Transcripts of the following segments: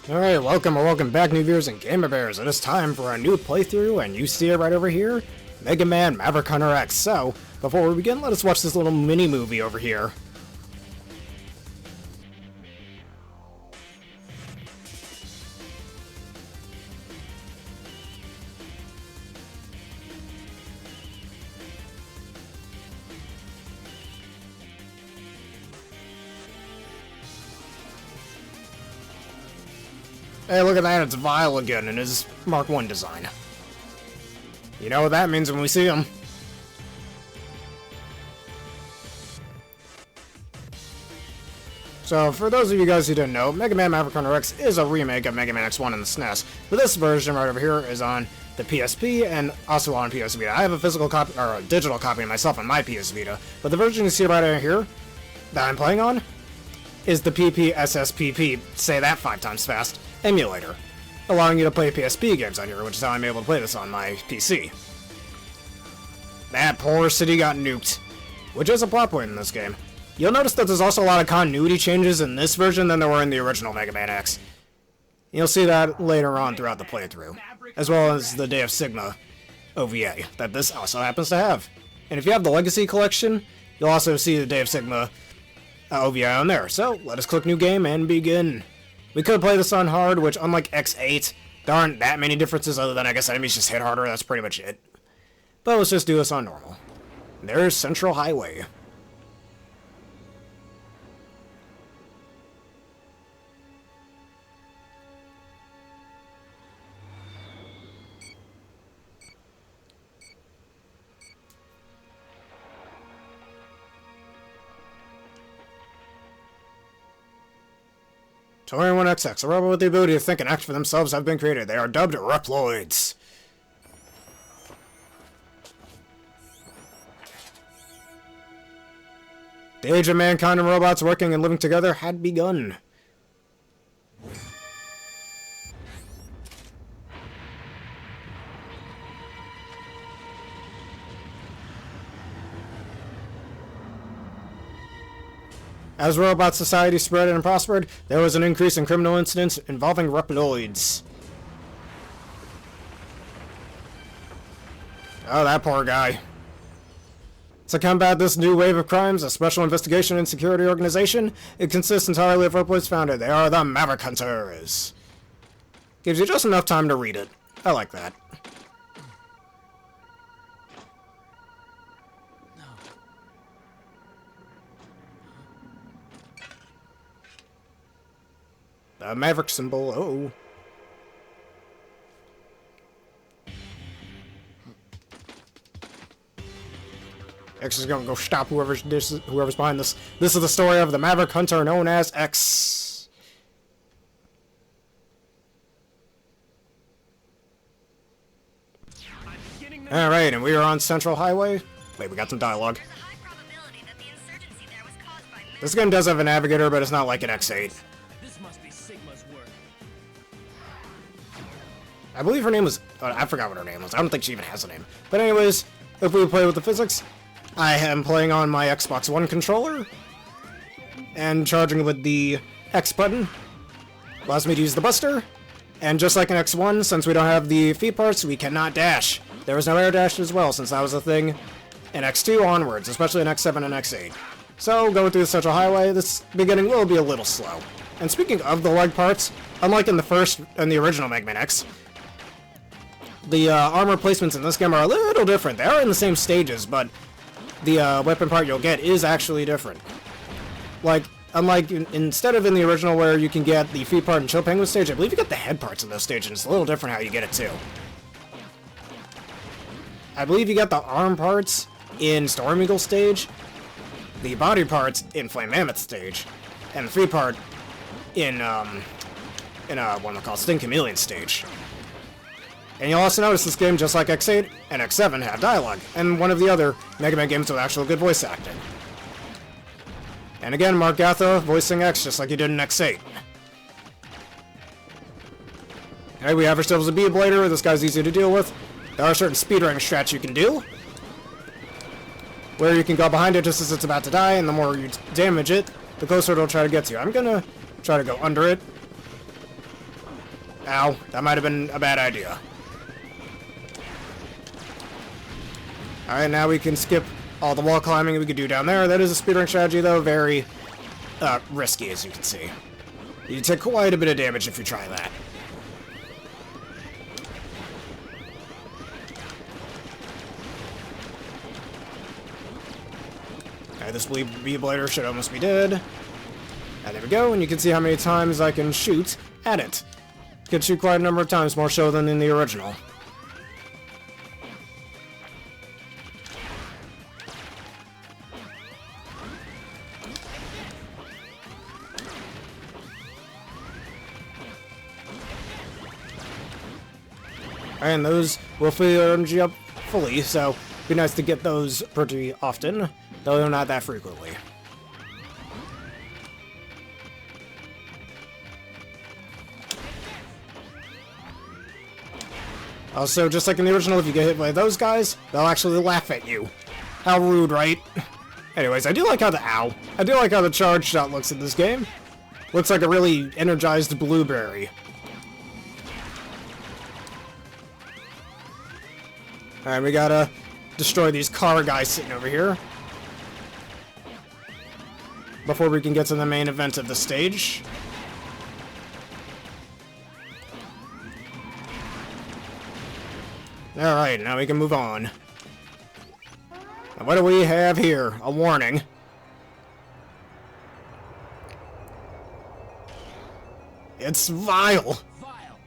Alright, welcome back, new viewers and gamer bears. It is time for a new playthrough, and you see it right over here, Mega Man Maverick Hunter X. So, before we begin, let us watch this little mini-movie over here. Hey, look at that, it's Vile again in his Mark 1 design. You know what that means when we see him. So, for those of you guys who didn't know, Mega Man Maverick Hunter X is a remake of Mega Man X1 in the SNES, but this version right over here is on the PSP and also on PS Vita. I have a physical copy, or a digital copy of myself on my PS Vita, but the version you see right over here that I'm playing on is the PPSSPP, say that 5 times fast, emulator, allowing you to play PSP games on here, which is how I'm able to play this on my PC. That poor city got nuked, which is a plot point in this game. You'll notice that there's also a lot of continuity changes in this version than there were in the original Mega Man X. You'll see that later on throughout the playthrough, as well as the Day of Sigma OVA that this also happens to have. And if you have the Legacy Collection, you'll also see the Day of Sigma OVA on there. So, let us click New Game and begin. We could play this on hard, which unlike X8, there aren't that many differences other than I guess enemies just hit harder, that's pretty much it. But let's just do this on normal. There's Central Highway. Torian1XX, a robot with the ability to think and act for themselves, have been created. They are dubbed reploids. The age of mankind and robots working and living together had begun. As robot society spread and prospered, there was an increase in criminal incidents involving reploids. Oh, that poor guy. To combat this new wave of crimes, a special investigation and security organization, it consists entirely of reploids founded. They are the Maverick Hunters. Gives you just enough time to read it. I like that. The Maverick symbol, oh. X is gonna go stop whoever's behind this. This is the story of the Maverick Hunter known as X. Alright, and we are on Central Highway. Wait, we got some dialogue. This game does have a navigator, but it's not like an X8. I believe her name was... I forgot what her name was. I don't think she even has a name. But anyways, if we play with the physics, I am playing on my Xbox One controller, and charging with the X button allows me to use the Buster, and just like in X1, since we don't have the feet parts, we cannot dash. There was no air dash as well, since that was a thing in X2 onwards, especially in X7 and X8. So, going through the Central Highway, this beginning will be a little slow. And speaking of the leg parts, unlike in the original Mega Man X, the armor placements in this game are a little different. They are in the same stages, but the weapon part you'll get is actually different. Like, unlike instead of in the original where you can get the feet part in Chill Penguin stage, I believe you get the head parts in those stages. It's a little different how you get it too. I believe you get the arm parts in Storm Eagle stage, the body parts in Flame Mammoth stage, and the feet part in what we call Sting Chameleon stage. And you'll also notice this game, just like X8 and X7, have dialogue, and one of the other Mega Man games with actual good voice acting. And again, Mark Gatha voicing X, just like he did in X8. Okay, we have ourselves a Bee-Blader. This guy's easy to deal with. There are certain speedrunning strats you can do, where you can go behind it just as it's about to die, and the more you damage it, the closer it'll try to get to you. I'm gonna try to go under it. Ow, that might have been a bad idea. Alright, now we can skip all the wall climbing we could do down there. That is a speedrun strategy, though. Very risky, as you can see. You take quite a bit of damage if you try that. Alright, this Bee-Blader should almost be dead. And there we go, and you can see how many times I can shoot at it. Could shoot quite a number of times, more so than in the original. And those will fill your energy up fully, so it'd be nice to get those pretty often, though not that frequently. Also, just like in the original, if you get hit by those guys, they'll actually laugh at you. How rude, right? Anyways, I do like how the charge shot looks in this game. Looks like a really energized blueberry. Alright, we gotta destroy these car guys sitting over here before we can get to the main event of the stage. Alright, now we can move on. Now what do we have here? A warning. It's Vile! Vile!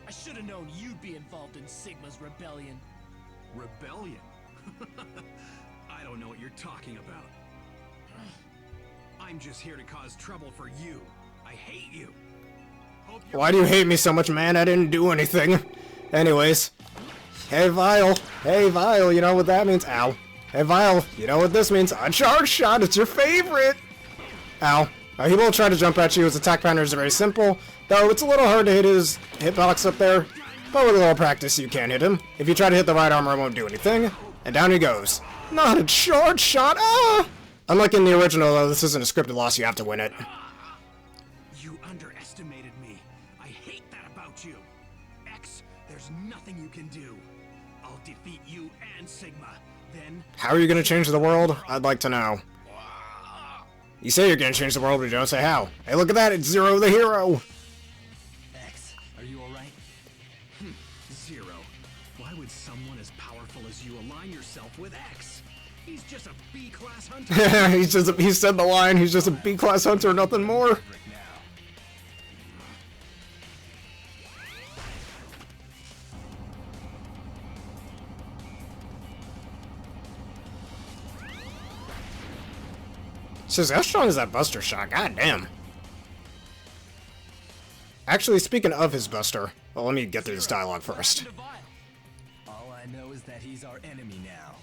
I should have known you'd be involved in Sigma's rebellion. Rebellion? I don't know what you're talking about. I'm just here to cause trouble for you. I hate you. Why do you hate me so much, man? I didn't do anything. Anyways. Hey, Vile. Hey, Vile, you know what that means? Ow. Hey, Vile, you know what this means? A charge shot, it's your favorite! Ow. He will try to jump at you. His attack pattern is very simple, though it's a little hard to hit his hitbox up there. But with a little practice, you can hit him. If you try to hit the right armor, it won't do anything. And down he goes. Not a charge shot! Ah! Unlike in the original, though, this isn't a scripted loss, you have to win it. You underestimated me. I hate that about you. X, there's nothing you can do. I'll defeat you and Sigma. Then... How are you gonna change the world? I'd like to know. You say you're gonna change the world, but you don't say how. Hey, look at that! It's Zero the hero! X, are you alright? Zero. Why would someone as powerful as you align yourself with X? He's just a B-class hunter. He said the line, he's just a B-class hunter, nothing more. Says, how strong is that Buster shot? God damn. Actually, speaking of his Buster, well, let me get through this dialogue first. All I know is that he's our enemy now.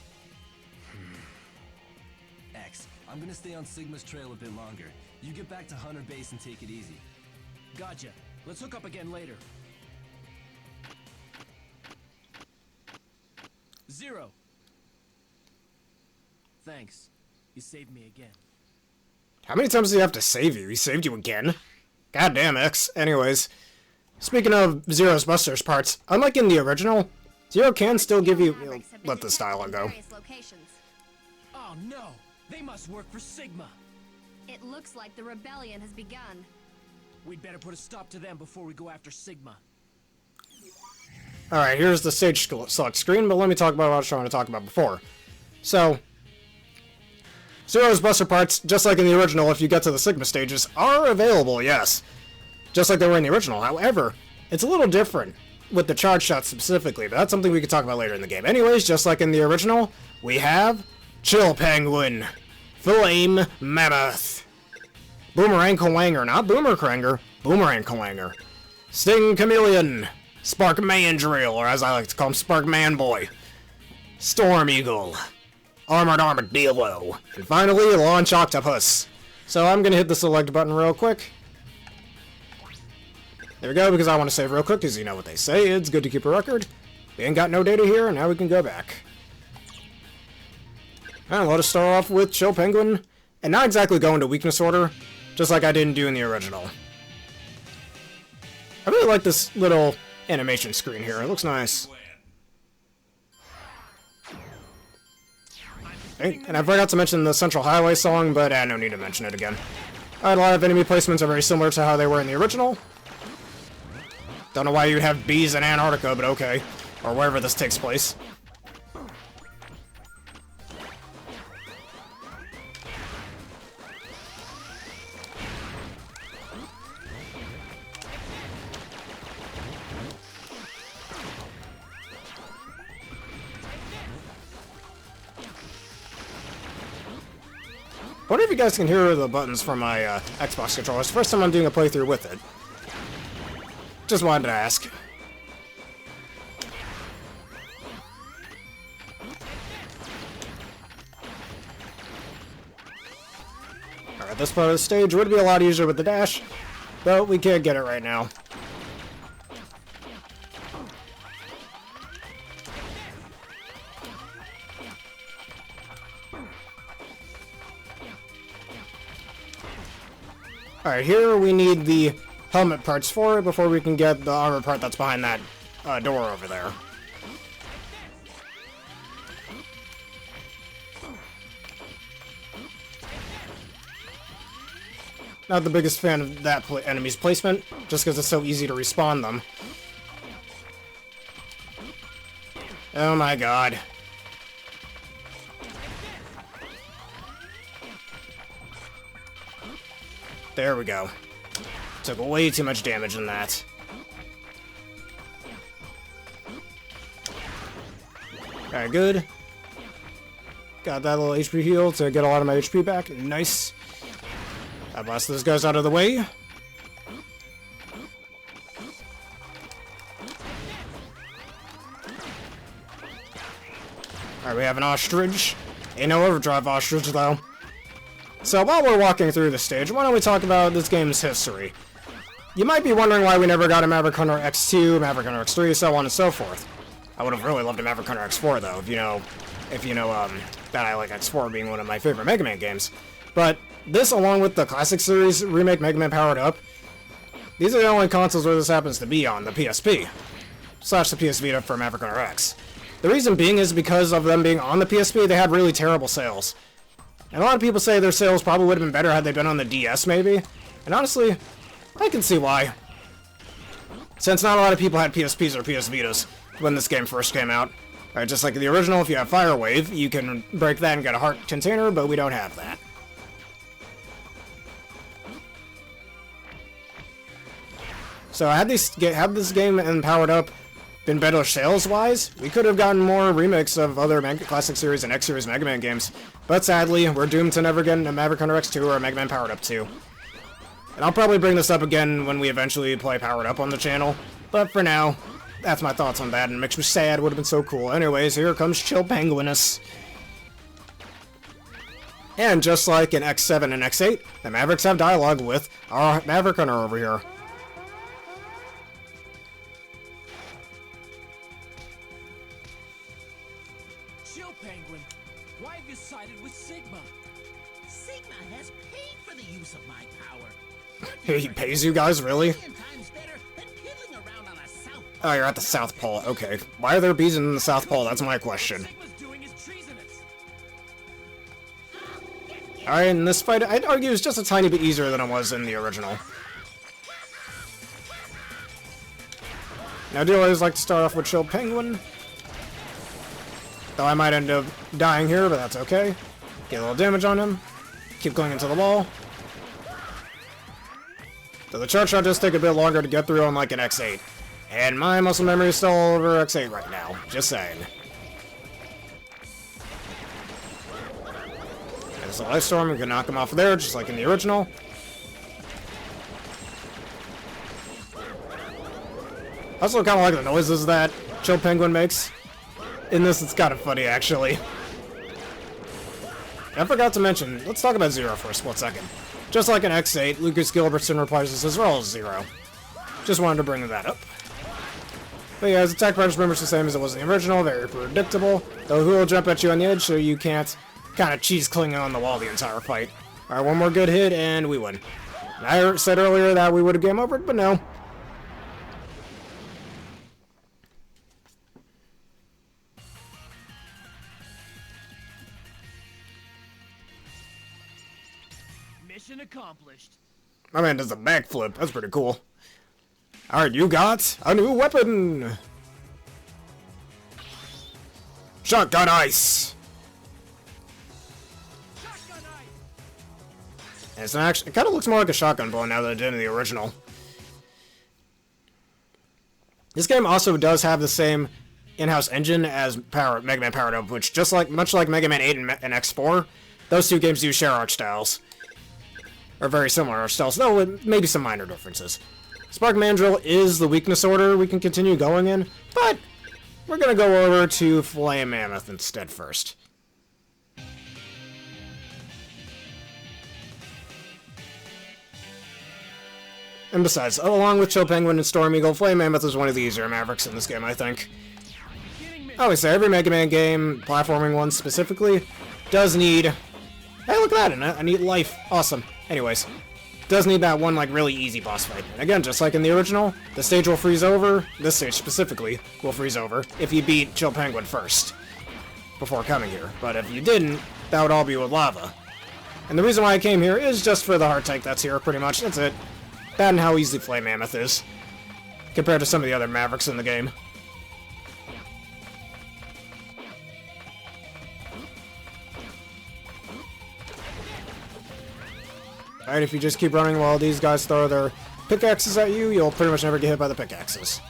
X, I'm gonna stay on Sigma's trail a bit longer. You get back to Hunter Base and take it easy. Gotcha. Let's hook up again later. Zero. Thanks. You saved me again. How many times do you have to save you? He saved you again? God damn, X. Anyways, speaking of Zero's Buster's parts, unlike in the original, Zero can still give you... let this dialogue go. Oh no! They must work for Sigma! It looks like the rebellion has begun. We'd better put a stop to them before we go after Sigma. Alright, here's the stage select screen, but let me talk about what I was trying to talk about before. So, Zero's Buster parts, just like in the original, if you get to the Sigma stages, are available, yes. Just like they were in the original. However, it's a little different with the charge shots specifically, but that's something we can talk about later in the game. Anyways, just like in the original, we have Chill Penguin, Flame Mammoth, Boomerang Kawanger, not Boomer Kranger, Boomerang Kawanger, Sting Chameleon, Spark Mandrill, or as I like to call him, Spark Manboy, Storm Eagle, Armored Armadillo, and finally, Launch Octopus. So I'm gonna hit the select button real quick. There we go, because I want to save real quick, because you know what they say, it's good to keep a record. We ain't got no data here, and now we can go back. And let us start off with Chill Penguin, and not exactly go into weakness order, just like I didn't do in the original. I really like this little animation screen here. It looks nice. Hey, and I forgot to mention the Central Highway song, but no need to mention it again. Alright, a lot of enemy placements are very similar to how they were in the original. Don't know why you'd have bees in Antarctica, but okay. Or wherever this takes place. I wonder if you guys can hear the buttons from my Xbox controller. It's the first time I'm doing a playthrough with it. Just wanted to ask. Alright, this part of the stage would be a lot easier with the dash, but we can't get it right now. Alright, here we need the helmet parts for it before we can get the armor part that's behind that door over there. Not the biggest fan of that enemy's placement, just because it's so easy to respawn them. Oh my god. There we go. Took way too much damage in that. Alright, good. Got that little HP heal to get a lot of my HP back. Nice. I blast those guys out of the way. Alright, we have an ostrich. Ain't no overdrive ostrich, though. So while we're walking through the stage, why don't we talk about this game's history? You might be wondering why we never got a Maverick Hunter X2, Maverick Hunter X3, so on and so forth. I would have really loved a Maverick Hunter X4 though, if you know that I like X4 being one of my favorite Mega Man games. But this, along with the classic series remake Mega Man Powered Up, these are the only consoles where this happens to be on, the PSP / the PS Vita for Maverick Hunter X. The reason being is because of them being on the PSP, they had really terrible sales. And a lot of people say their sales probably would have been better had they been on the DS, maybe. And honestly, I can see why. Since not a lot of people had PSPs or PS Vitas when this game first came out. Alright, just like the original, if you have Fire Wave, you can break that and get a heart container, but we don't have that. So had this game and Powered Up been better sales-wise, we could have gotten more remakes of other Classic Series and X-Series Mega Man games. But sadly, we're doomed to never getting a Maverick Hunter X2 or a Mega Man Powered Up 2. And I'll probably bring this up again when we eventually play Powered Up on the channel. But for now, that's my thoughts on that, and it makes me sad. It would have been so cool. Anyways, here comes Chill Penguinus. And just like in X7 and X8, the Mavericks have dialogue with our Maverick Hunter over here. Chill, Penguin. Why have you sided with Sigma? Sigma has paid for the use of my power. He pays you guys, really? 10 times better than piddling around on a South Pole. Oh, you're at the South Pole. Okay. Why are there bees in the South Pole? That's my question. Sigma's doing is treasonous. Alright, in this fight, I'd argue it's just a tiny bit easier than it was in the original. Now, I do always like to start off with Chill Penguin. Though I might end up dying here, but that's okay. Get a little damage on him. Keep going into the wall. So the charge shot does take a bit longer to get through on like an X8. And my muscle memory is still all over X8 right now. Just saying. There's a Life Storm. We can knock him off there, just like in the original. I also kind of like the noises that Chill Penguin makes. In this, it's kind of funny, actually. I forgot to mention, let's talk about Zero for a split second. Just like in X8, Lucas Gilbertson replaces as well as Zero. Just wanted to bring that up. But yeah, his attack pattern is pretty much the same as it was in the original, very predictable. Though he will jump at you on the edge, so you can't kind of cheese clinging on the wall the entire fight. Alright, one more good hit, and we win. And I said earlier that we would have game overed, but no. Mission accomplished. My man does a backflip. That's pretty cool. Alright, you got a new weapon! Shotgun ice! Shotgun ice. And it's an actually, it kind of looks more like a shotgun bullet now than it did in the original. This game also does have the same in-house engine as Mega Man Powered Up, which much like Mega Man 8 and X4, those two games do share art styles. Or very similar art styles, though with maybe some minor differences. Spark Mandrill is the weakness order we can continue going in, but we're gonna go over to Flame Mammoth instead first. And besides, along with Chill Penguin and Storm Eagle, Flame Mammoth is one of the easier Mavericks in this game, I think. Obviously, every Mega Man game, platforming one specifically, does need... Hey, look at that, a neat life. Awesome. Anyways, does need that one, like, really easy boss fight. And again, just like in the original, the stage will freeze over, this stage specifically will freeze over, if you beat Chill Penguin first, before coming here. But if you didn't, that would all be with lava. And the reason why I came here is just for the heart tank that's here, pretty much. That's it. That and how easy Flame Mammoth is, compared to some of the other Mavericks in the game. Alright, if you just keep running while these guys throw their pickaxes at you, you'll pretty much never get hit by the pickaxes.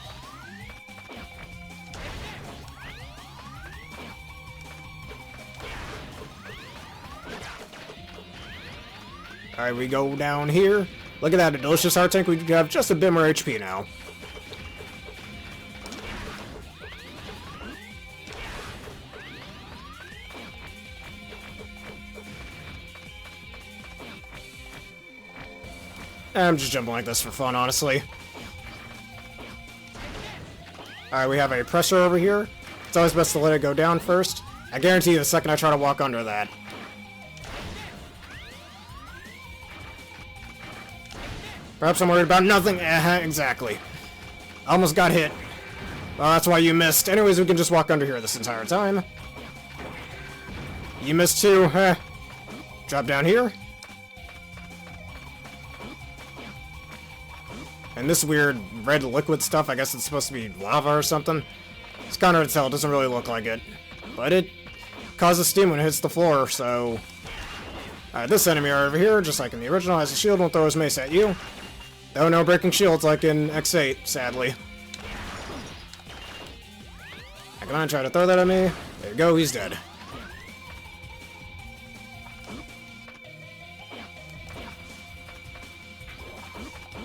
Alright, we go down here. Look at that, a delicious heart tank. We have just a bit more HP now. I'm just jumping like this for fun, honestly. Alright, we have a pressure over here. It's always best to let it go down first. I guarantee you the second I try to walk under that. Perhaps I'm worried about nothing. Exactly. Almost got hit. Well, that's why you missed. Anyways, we can just walk under here this entire time. You missed too. Drop down here. And this weird red liquid stuff, I guess it's supposed to be lava or something. It's kind of hard to tell, it doesn't really look like it. But it causes steam when it hits the floor, so... Alright, this enemy over here, just like in the original, has a shield, won't throw his mace at you. Though no breaking shields like in X8, sadly. Come on, try to throw that at me. There you go, he's dead.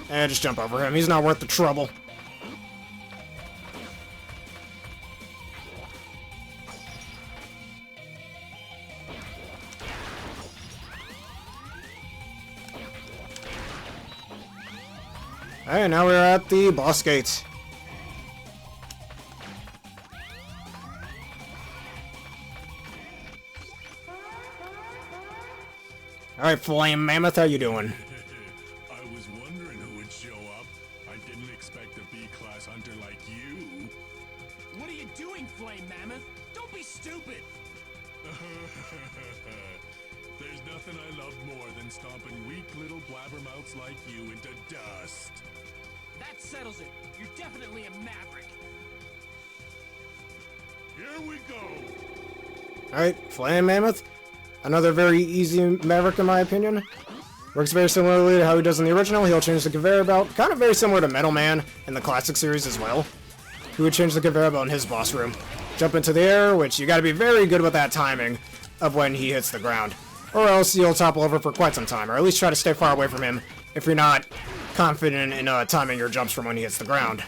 And just jump over him. He's not worth the trouble. Alright, now we're at the boss gate. Alright, Flame Mammoth, how you doing? I was wondering who would show up. I didn't expect a B-class hunter like you. What are you doing, Flame Mammoth? Don't be stupid. There's nothing I love more than stomping weak little blabbermouths like you into dust. That settles it. You're definitely a maverick. Here we go. Alright, Flame Mammoth. Another very easy Maverick in my opinion. Works very similarly to how he does in the original. He'll change the conveyor belt. Kind of very similar to Metal Man in the classic series as well. He would change the conveyor belt in his boss room. Jump into the air, which you gotta be very good with that timing of when he hits the ground. Or else you'll topple over for quite some time, or at least try to stay far away from him if you're not confident in timing your jumps from when he hits the ground.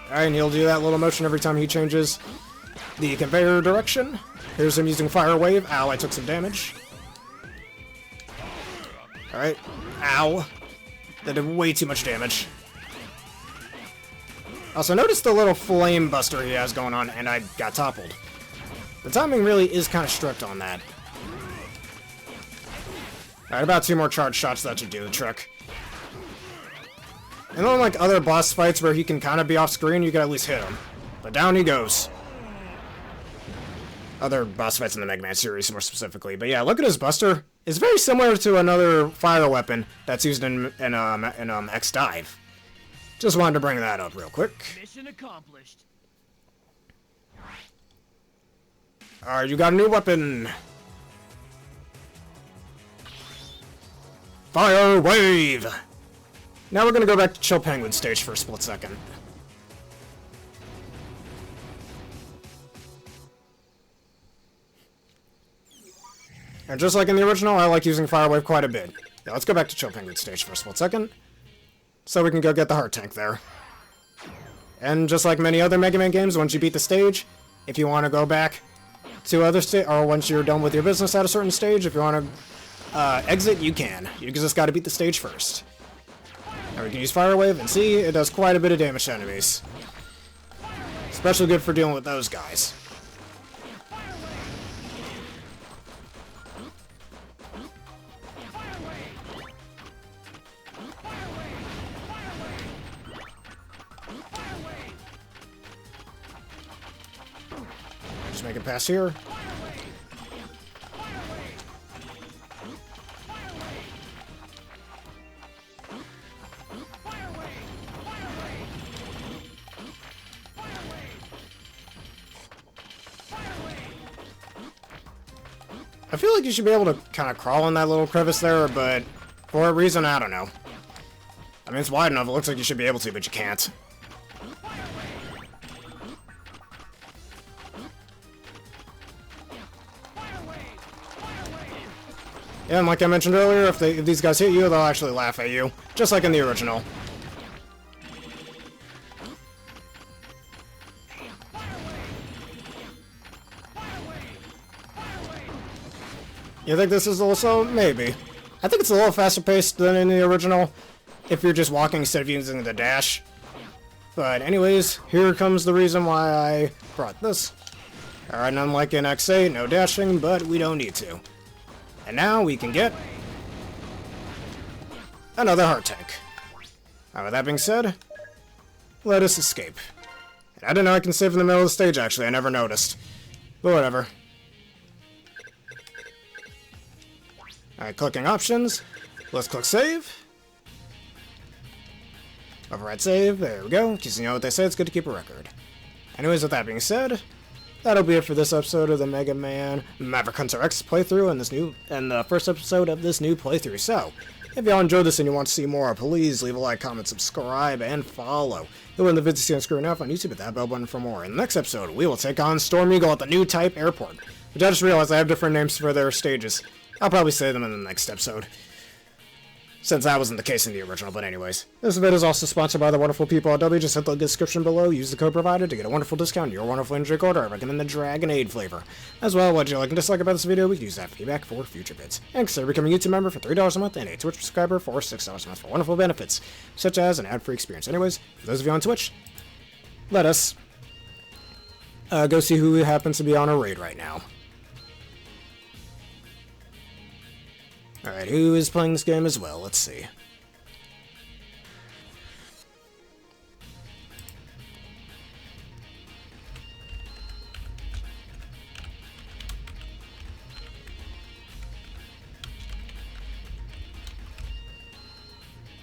Alright, and he'll do that little motion every time he changes the conveyor direction. Here's him using Fire Wave. Ow, I took some damage. Alright. Ow. That did way too much damage. Also, notice the little flame buster he has going on, and I got toppled. The timing really is kind of strict on that. Alright, about 2 more charge shots, that should do the trick. And unlike other boss fights where he can kind of be off screen, you can at least hit him. But down he goes. Other boss fights in the Mega Man series, more specifically. But yeah, look at his Buster. It's very similar to another fire weapon that's used in X Dive. Just wanted to bring that up real quick. Mission accomplished. Alright, you got a new weapon. Fire Wave! Now we're gonna go back to Chill Penguin stage for a split second. And just like in the original, I like using Fire Wave quite a bit. Yeah, let's go back to Chill Penguin stage for a split second. So we can go get the heart tank there. And just like many other Mega Man games, once you beat the stage, if you want to go back to other stage, or once you're done with your business at a certain stage, if you want to exit, you can. You just got to beat the stage first. Now we can use Fire Wave, and see, it does quite a bit of damage to enemies. Especially good for dealing with those guys. Just make it past here. I feel like you should be able to kind of crawl in that little crevice there, but for a reason, I don't know. I mean, it's wide enough, it looks like you should be able to, but you can't. Yeah, and like I mentioned earlier, if these guys hit you, they'll actually laugh at you, just like in the original. You think this is also? Maybe. I think it's a little faster paced than in the original, if you're just walking instead of using the dash. But anyways, here comes the reason why I brought this. Alright, unlike in X8, no dashing, but we don't need to. And now we can get another heart tank. Now, with that being said, let us escape. And I didn't know I can save in the middle of the stage, actually. I never noticed. But whatever. Alright, clicking options. Let's click save. Override save. There we go. Because you know what they say, it's good to keep a record. Anyways, with that being said, that'll be it for this episode of the Mega Man Maverick Hunter X playthrough and the first episode of this new playthrough. So, if y'all enjoyed this and you want to see more, please leave a like, comment, subscribe, and follow. You'll in the video see on screen now on YouTube, hit that bell button for more. In the next episode, we will take on Storm Eagle at the new type airport. Which I just realized I have different names for their stages. I'll probably say them in the next episode, since that wasn't the case in the original, but anyways. This video is also sponsored by the wonderful people at W. Just hit the description below, use the code provided to get a wonderful discount on your wonderful energy drink order. I recommend the Dragonade flavor. As well, what you like and dislike about this video, we can use that feedback for future vids. And consider becoming a YouTube member for $3 a month and a Twitch subscriber for $6 a month for wonderful benefits, such as an ad-free experience. Anyways, for those of you on Twitch, let us go see who happens to be on a raid right now. Alright, who is playing this game as well? Let's see.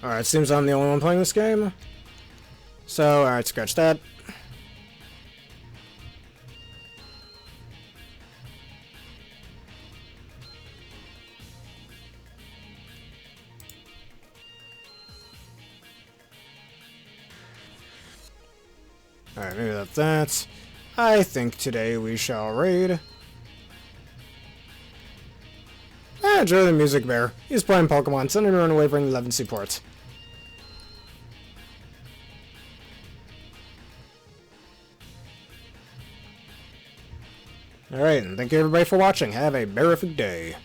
Alright, seems I'm the only one playing this game. So, alright, scratch that. Alright, maybe that's that. I think today we shall raid. Enjoy the music bear. He's playing Pokemon, sending around wavering 11 seaports. Alright, and thank you everybody for watching. Have a berrific day.